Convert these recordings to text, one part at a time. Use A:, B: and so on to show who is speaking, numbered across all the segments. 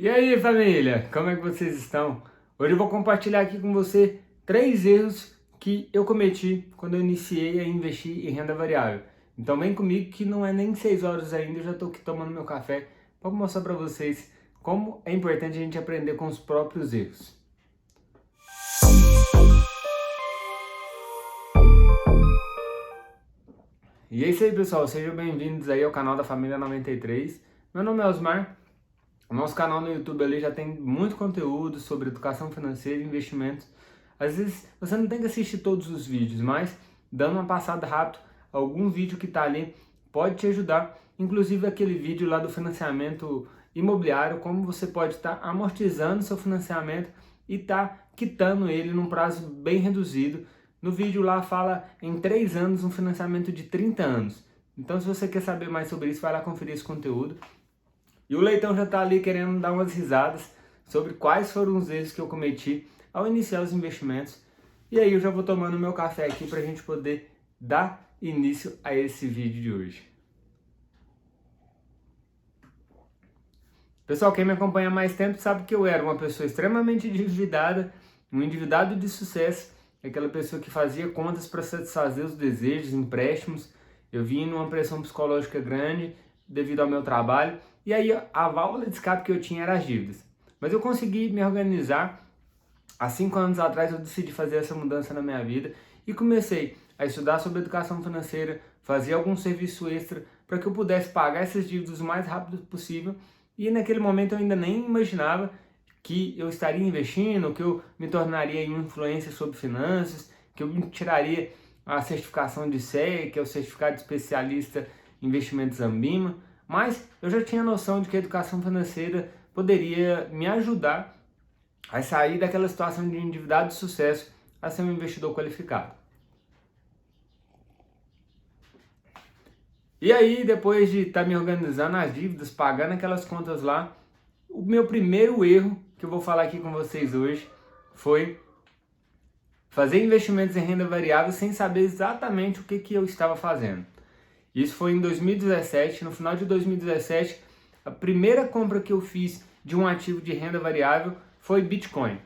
A: E aí, família, como é que vocês estão? Hoje eu vou compartilhar aqui com você 3 erros que eu cometi quando eu iniciei a investir em renda variável. Então vem comigo que não é nem 6 horas ainda, eu já estou aqui tomando meu café para mostrar para vocês como é importante a gente aprender com os próprios erros. E é isso aí, pessoal, sejam bem-vindos aí ao canal da Família 93. Meu nome é Osmar. O nosso canal no YouTube ali já tem muito conteúdo sobre educação financeira e investimentos. Às vezes você não tem que assistir todos os vídeos, mas dando uma passada rápido, algum vídeo que está ali pode te ajudar. Inclusive aquele vídeo lá do financiamento imobiliário, como você pode estar amortizando seu financiamento e estar quitando ele num prazo bem reduzido. No vídeo lá fala em 3 anos um financiamento de 30 anos. Então se você quer saber mais sobre isso, vai lá conferir esse conteúdo. E o Leitão já está ali querendo dar umas risadas sobre quais foram os erros que eu cometi ao iniciar os investimentos. E aí eu já vou tomando meu café aqui para a gente poder dar início a esse vídeo de hoje. Pessoal, quem me acompanha há mais tempo sabe que eu era uma pessoa extremamente endividada, um endividado de sucesso, aquela pessoa que fazia contas para satisfazer os desejos, empréstimos. Eu vinha numa pressão psicológica grande devido ao meu trabalho. E aí a válvula de escape que eu tinha era as dívidas. Mas eu consegui me organizar. Há 5 anos atrás eu decidi fazer essa mudança na minha vida e comecei a estudar sobre educação financeira, fazer algum serviço extra para que eu pudesse pagar essas dívidas o mais rápido possível. E naquele momento eu ainda nem imaginava que eu estaria investindo, que eu me tornaria um influencer sobre finanças, que eu me tiraria a certificação de CEA, que é o Certificado de Especialista em Investimentos Ambima. Mas eu já tinha noção de que a educação financeira poderia me ajudar a sair daquela situação de endividado de sucesso a ser um investidor qualificado. E aí, depois de estar me organizando as dívidas, pagando aquelas contas lá, o meu primeiro erro que eu vou falar aqui com vocês hoje foi fazer investimentos em renda variável sem saber exatamente o que eu estava fazendo. Isso foi em 2017, no final de 2017, a primeira compra que eu fiz de um ativo de renda variável foi Bitcoin.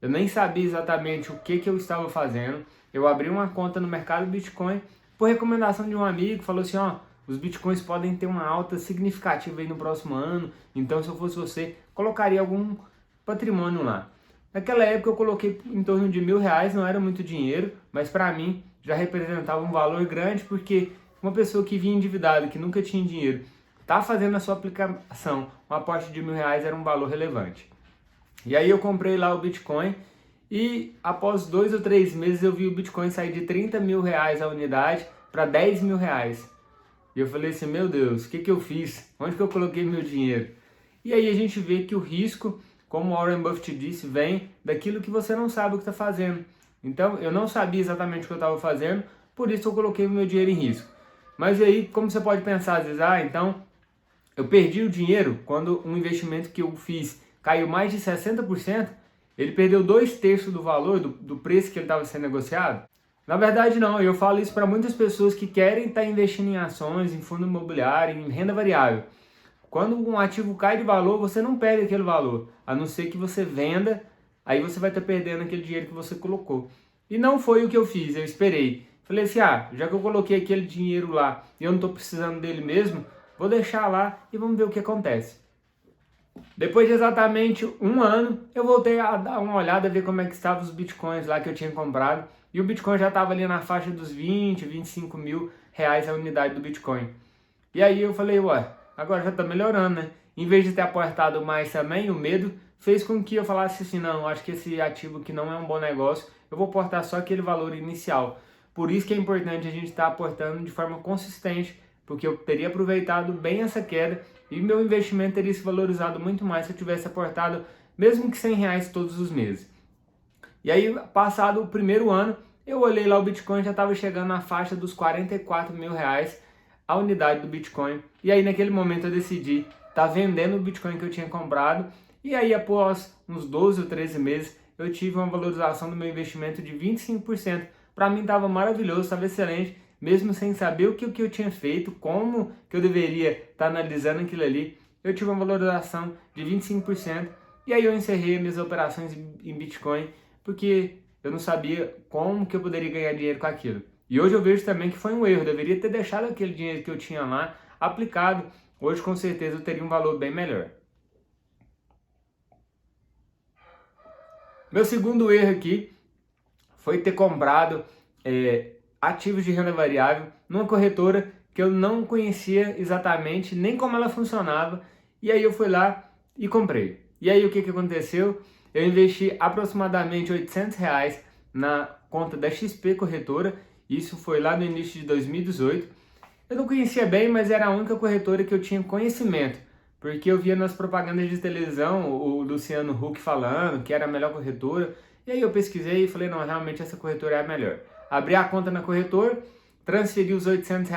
A: Eu nem sabia exatamente o que eu estava fazendo. Eu abri uma conta no mercado Bitcoin por recomendação de um amigo, falou assim, ó, os Bitcoins podem ter uma alta significativa aí no próximo ano, então se eu fosse você, colocaria algum patrimônio lá. Naquela época eu coloquei em torno de R$1.000, não era muito dinheiro, mas para mim já representava um valor grande, porque uma pessoa que vinha endividada, que nunca tinha dinheiro, tá fazendo a sua aplicação, uma aposta de R$1.000 era um valor relevante. E aí eu comprei lá o Bitcoin e após 2 ou 3 meses eu vi o Bitcoin sair de R$30.000 a unidade para R$10.000. E eu falei assim, meu Deus, o que eu fiz? Onde que eu coloquei meu dinheiro? E aí a gente vê que o risco, como Warren Buffett disse, vem daquilo que você não sabe o que está fazendo. Então eu não sabia exatamente o que eu estava fazendo, por isso eu coloquei o meu dinheiro em risco. Mas aí, como você pode pensar, às vezes, então eu perdi o dinheiro quando um investimento que eu fiz caiu mais de 60%, ele perdeu 2/3 do valor, do preço que ele estava sendo negociado? Na verdade não, eu falo isso para muitas pessoas que querem estar investindo em ações, em fundo imobiliário, em renda variável. Quando um ativo cai de valor, você não perde aquele valor, a não ser que você venda, aí você vai estar perdendo aquele dinheiro que você colocou. E não foi o que eu fiz, eu esperei. Falei assim, já que eu coloquei aquele dinheiro lá e eu não estou precisando dele mesmo, vou deixar lá e vamos ver o que acontece. Depois de exatamente 1 ano, eu voltei a dar uma olhada, ver como é que estavam os bitcoins lá que eu tinha comprado. E o Bitcoin já estava ali na faixa dos 20, 25 mil reais a unidade do Bitcoin. E aí eu falei, ué, agora já está melhorando, né? Em vez de ter aportado mais também, o medo fez com que eu falasse assim, não, acho que esse ativo que não é um bom negócio, eu vou aportar só aquele valor inicial. Por isso que é importante a gente estar aportando de forma consistente, porque eu teria aproveitado bem essa queda e meu investimento teria se valorizado muito mais se eu tivesse aportado mesmo que R$100 todos os meses. E aí, passado o primeiro ano, eu olhei lá, o Bitcoin já estava chegando na faixa dos R$44.000 a unidade do Bitcoin. E aí naquele momento eu decidi estar vendendo o Bitcoin que eu tinha comprado. E aí após uns 12 ou 13 meses eu tive uma valorização do meu investimento de 25%. Para mim estava maravilhoso, estava excelente, mesmo sem saber o que eu tinha feito, como que eu deveria estar analisando aquilo ali. eu tive uma valorização de 25%, e aí eu encerrei minhas operações em Bitcoin, porque eu não sabia como que eu poderia ganhar dinheiro com aquilo. E hoje eu vejo também que foi um erro, eu deveria ter deixado aquele dinheiro que eu tinha lá aplicado, hoje com certeza eu teria um valor bem melhor. Meu segundo erro aqui foi ter comprado ativos de renda variável numa corretora que eu não conhecia exatamente nem como ela funcionava, e aí eu fui lá e comprei. E aí o que aconteceu? Eu investi aproximadamente R$ 800 na conta da XP Corretora, isso foi lá no início de 2018. Eu não conhecia bem, mas era a única corretora que eu tinha conhecimento, porque eu via nas propagandas de televisão o Luciano Huck falando que era a melhor corretora, e aí eu pesquisei e falei, não, realmente essa corretora é a melhor. Abri a conta na corretora, transferi os R$ 800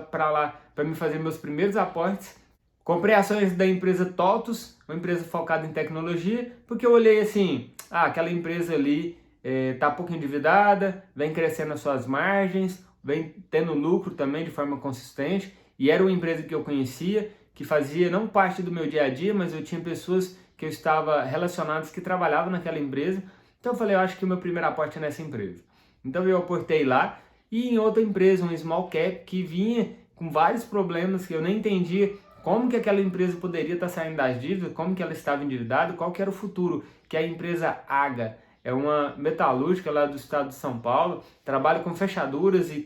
A: para lá para me fazer meus primeiros aportes, comprei ações da empresa TOTUS, uma empresa focada em tecnologia, porque eu olhei assim, aquela empresa ali está pouco endividada, vem crescendo as suas margens, vem tendo lucro também de forma consistente, e era uma empresa que eu conhecia, que fazia não parte do meu dia a dia, mas eu tinha pessoas que eu estava relacionadas que trabalhavam naquela empresa, então eu falei, eu acho que o meu primeiro aporte é nessa empresa. Então eu aportei lá, e em outra empresa, um small cap, que vinha com vários problemas que eu nem entendia como que aquela empresa poderia estar saindo das dívidas, como que ela estava endividada, qual que era o futuro, que a empresa AGA é uma metalúrgica lá do estado de São Paulo, trabalha com fechaduras e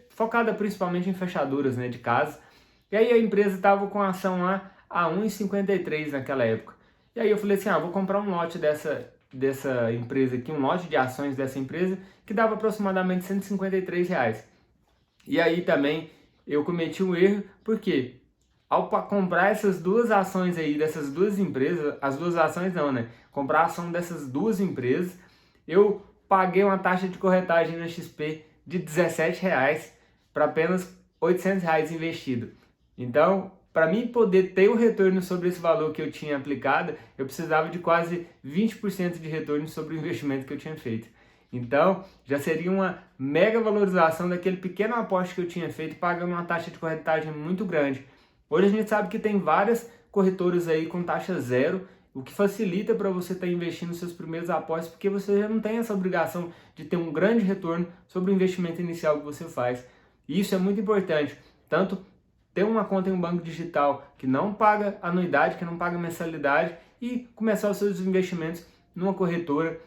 A: focada principalmente em fechaduras, né, de casa. E aí a empresa estava com a ação lá a 1,53 naquela época. E aí eu falei assim, vou comprar um lote dessa empresa aqui, um lote de ações dessa empresa, que dava aproximadamente R$ 153. E aí também eu cometi um erro, porque ao comprar essas duas ações aí, dessas duas empresas, as duas ações não, né? Comprar a ação dessas duas empresas, eu paguei uma taxa de corretagem na XP de R$ 17 para apenas R$ 800 investido. Então, para mim poder ter um retorno sobre esse valor que eu tinha aplicado, eu precisava de quase 20% de retorno sobre o investimento que eu tinha feito. Então, já seria uma mega valorização daquele pequeno aporte que eu tinha feito, pagando uma taxa de corretagem muito grande. Hoje a gente sabe que tem várias corretoras aí com taxa zero, o que facilita para você estar investindo seus primeiros aportes, porque você já não tem essa obrigação de ter um grande retorno sobre o investimento inicial que você faz. E isso é muito importante, tanto ter uma conta em um banco digital que não paga anuidade, que não paga mensalidade, e começar os seus investimentos numa corretora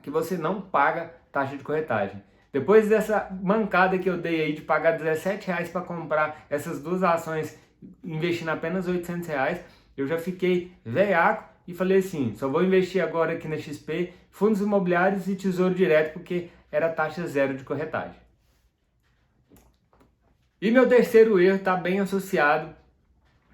A: que você não paga taxa de corretagem. Depois dessa mancada que eu dei aí de pagar R$ 17 para comprar essas duas ações, investindo apenas R$ 800, eu já fiquei velhaco e falei assim, só vou investir agora aqui na XP, fundos imobiliários e tesouro direto, porque era taxa zero de corretagem. E meu terceiro erro está bem associado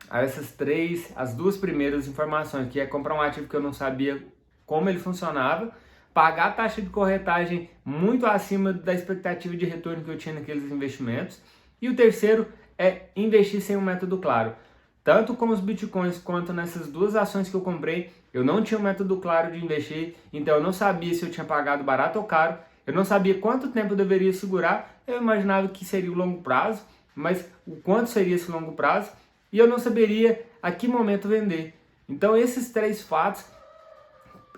A: a as duas primeiras informações, que é comprar um ativo que eu não sabia como ele funcionava, pagar a taxa de corretagem muito acima da expectativa de retorno que eu tinha naqueles investimentos. E o terceiro é investir sem um método claro. Tanto com os bitcoins quanto nessas duas ações que eu comprei, eu não tinha um método claro de investir, então eu não sabia se eu tinha pagado barato ou caro, eu não sabia quanto tempo eu deveria segurar, eu imaginava que seria o longo prazo, mas o quanto seria esse longo prazo, e eu não saberia a que momento vender. Então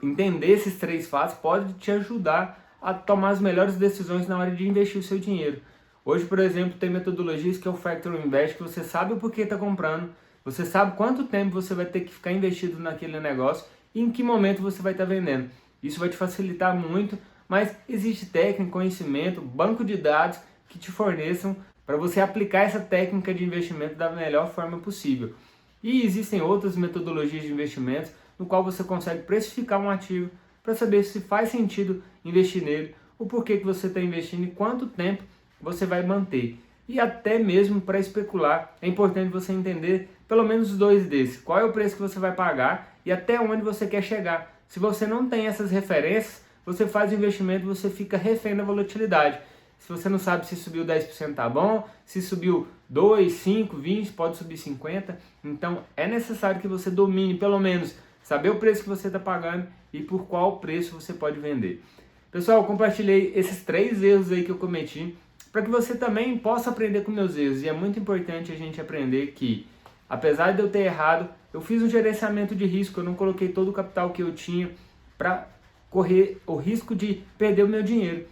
A: entender esses três fatos pode te ajudar a tomar as melhores decisões na hora de investir o seu dinheiro. Hoje, por exemplo, tem metodologias que é o Factor Invest, que você sabe o porquê está comprando, você sabe quanto tempo você vai ter que ficar investido naquele negócio e em que momento você vai estar vendendo. Isso vai te facilitar muito, mas existe técnica, conhecimento, banco de dados que te forneçam para você aplicar essa técnica de investimento da melhor forma possível. E existem outras metodologias de investimentos no qual você consegue precificar um ativo para saber se faz sentido investir nele, o porquê que você está investindo e quanto tempo você vai manter. E até mesmo para especular, é importante você entender pelo menos dois desses. Qual é o preço que você vai pagar e até onde você quer chegar. Se você não tem essas referências, você faz o investimento e você fica refém da volatilidade. Se você não sabe se subiu 10% tá bom, se subiu 2, 5, 20, pode subir 50. Então é necessário que você domine pelo menos saber o preço que você está pagando e por qual preço você pode vender. Pessoal, eu compartilhei esses 3 erros aí que eu cometi para que você também possa aprender com meus erros. E é muito importante a gente aprender que apesar de eu ter errado, eu fiz um gerenciamento de risco, eu não coloquei todo o capital que eu tinha para correr o risco de perder o meu dinheiro.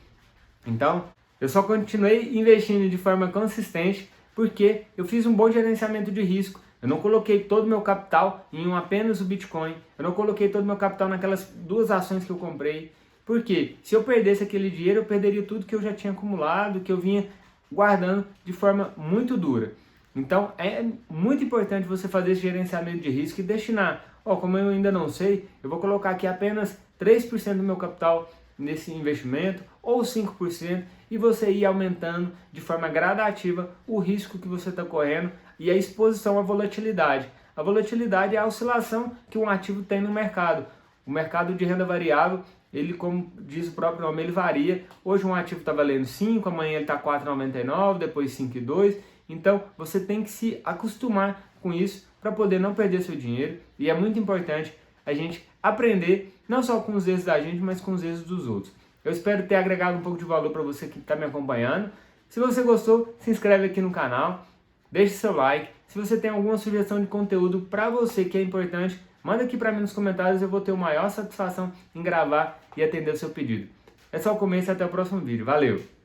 A: Então, eu só continuei investindo de forma consistente porque eu fiz um bom gerenciamento de risco. Eu não coloquei todo o meu capital em apenas o Bitcoin. Eu não coloquei todo o meu capital naquelas 2 ações que eu comprei. Por quê? Se eu perdesse aquele dinheiro, eu perderia tudo que eu já tinha acumulado, que eu vinha guardando de forma muito dura. Então, é muito importante você fazer esse gerenciamento de risco e destinar. Como eu ainda não sei, eu vou colocar aqui apenas 3% do meu capital nesse investimento ou 5% e você ir aumentando de forma gradativa o risco que você está correndo e a exposição à volatilidade. A volatilidade é a oscilação que um ativo tem no mercado. O mercado de renda variável, ele, como diz o próprio nome, ele varia. Hoje um ativo está valendo 5, amanhã ele está 4,99, depois 5,2. Então você tem que se acostumar com isso para poder não perder seu dinheiro. E é muito importante a gente aprender não só com os erros da gente, mas com os erros dos outros. Eu espero ter agregado um pouco de valor para você que está me acompanhando. Se você gostou, se inscreve aqui no canal, deixe seu like. Se você tem alguma sugestão de conteúdo para você que é importante, manda aqui para mim nos comentários, eu vou ter a maior satisfação em gravar e atender o seu pedido. É só o começo e até o próximo vídeo. Valeu!